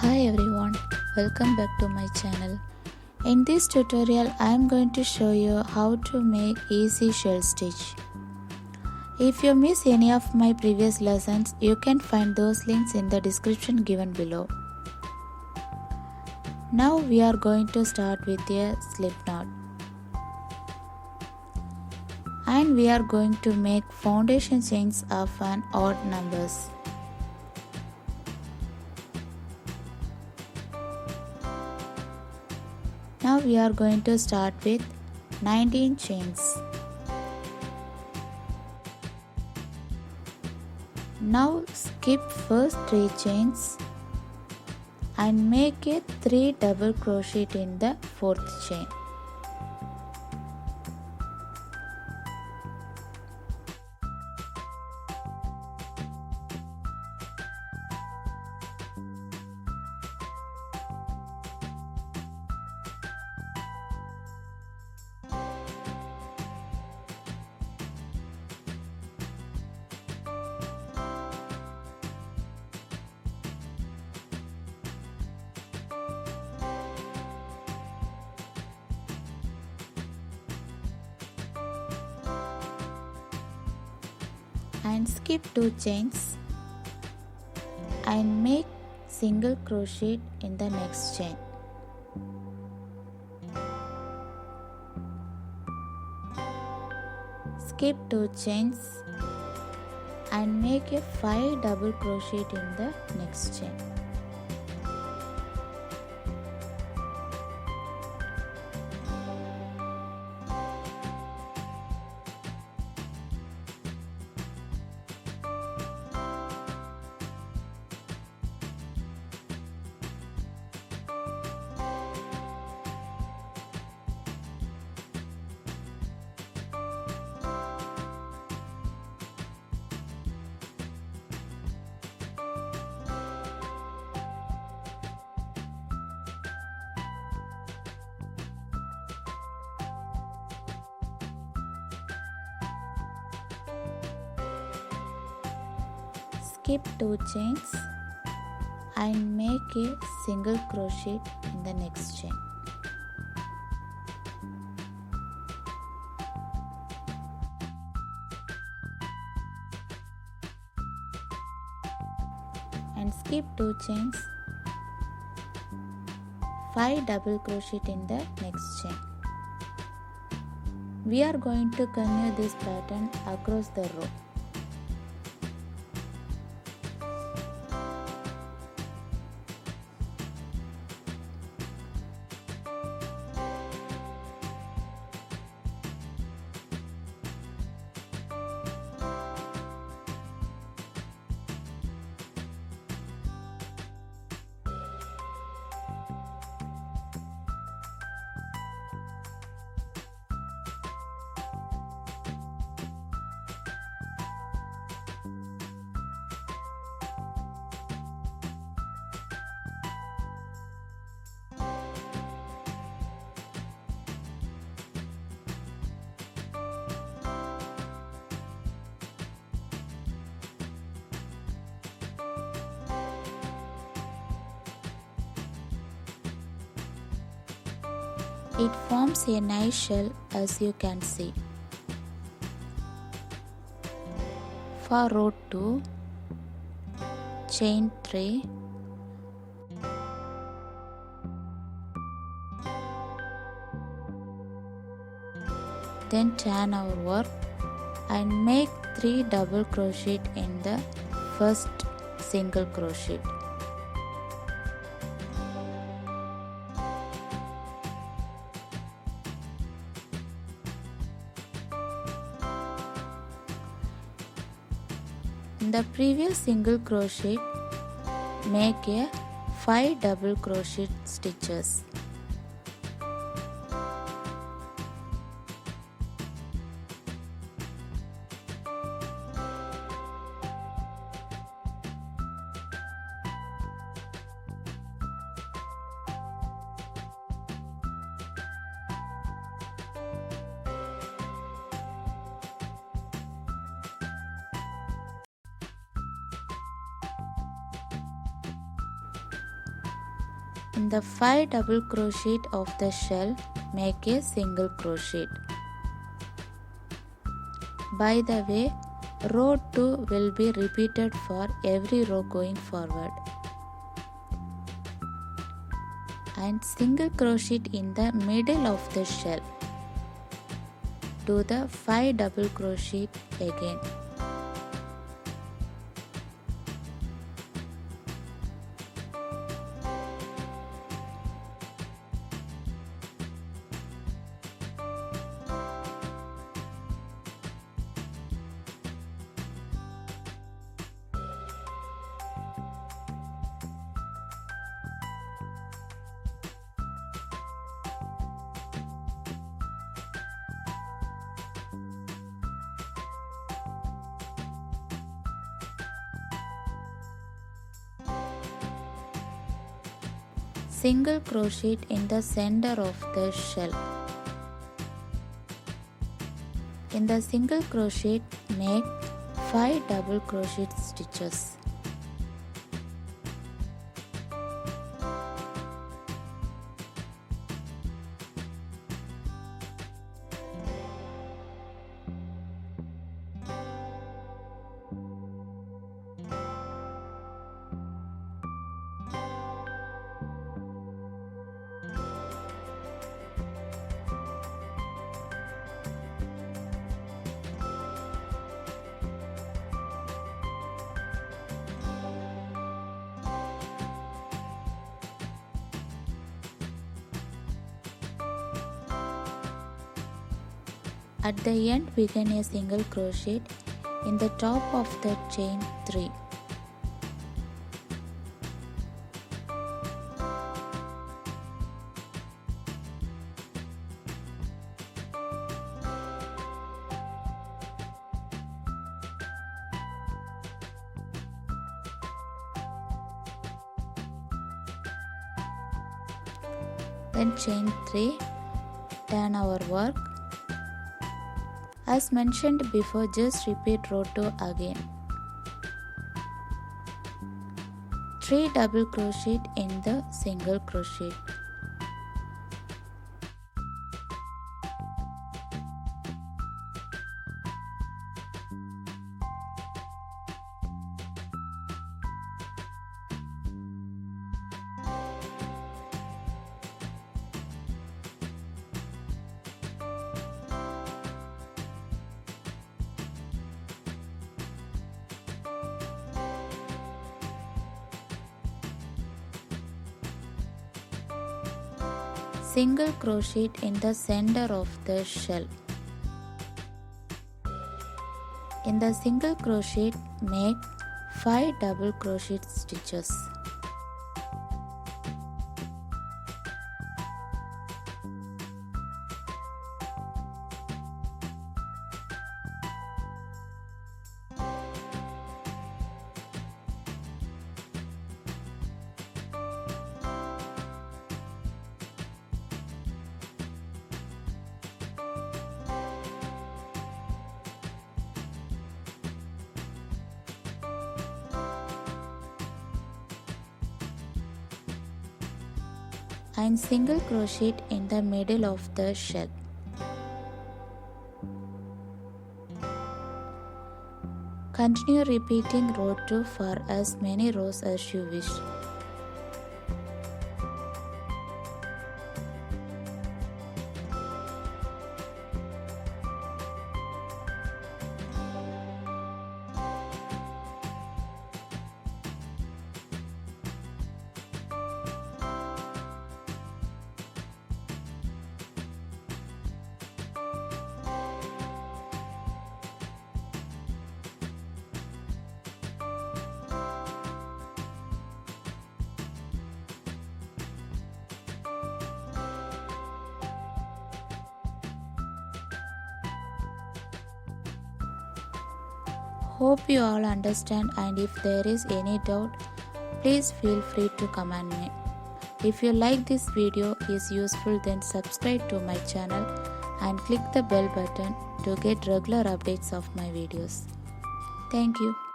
Hi everyone, welcome back to my channel. In this tutorial I am going to show you how to make easy shell stitch. If you miss any of my previous lessons, you can find those links in the description given below. Now we are going to start with a slip knot. And we are going to make foundation chains of an odd numbers. Now we are going to start with 19 chains. Now skip first 3 chains and make a 3 double crochet in the 4th chain. And skip 2 chains and make single crochet in the next chain. Skip 2 chains and make a 5 double crochet in the next chain. Skip 2 chains and make a single crochet in the next chain. And skip 2 chains, 5 double crochet in the next chain. We are going to continue this pattern across the row. It forms a nice shell as you can see. For row 2, chain 3, then turn over and make 3 double crochet in the first single crochet. In the previous single crochet, make a 5 double crochet stitches. In the 5 double crochet of the shell, make a single crochet. By the way, row 2 will be repeated for every row going forward. And single crochet in the middle of the shell. Do the 5 double crochet again. Single crochet in the center of the shell. In the single crochet, make 5 double crochet stitches. At the end, begin a single crochet in the top of the chain 3. Then chain 3, turn our work. As mentioned before, just repeat row 2 again. 3 double crochet in the single crochet. Single crochet in the center of the shell. In the single crochet, make 5 double crochet stitches. And single crochet in the middle of the shell. Continue repeating row 2 for as many rows as you wish. Hope you all understand, and if there is any doubt, please feel free to comment me. If you like this video is useful, then subscribe to my channel and click the bell button to get regular updates of my videos. Thank you.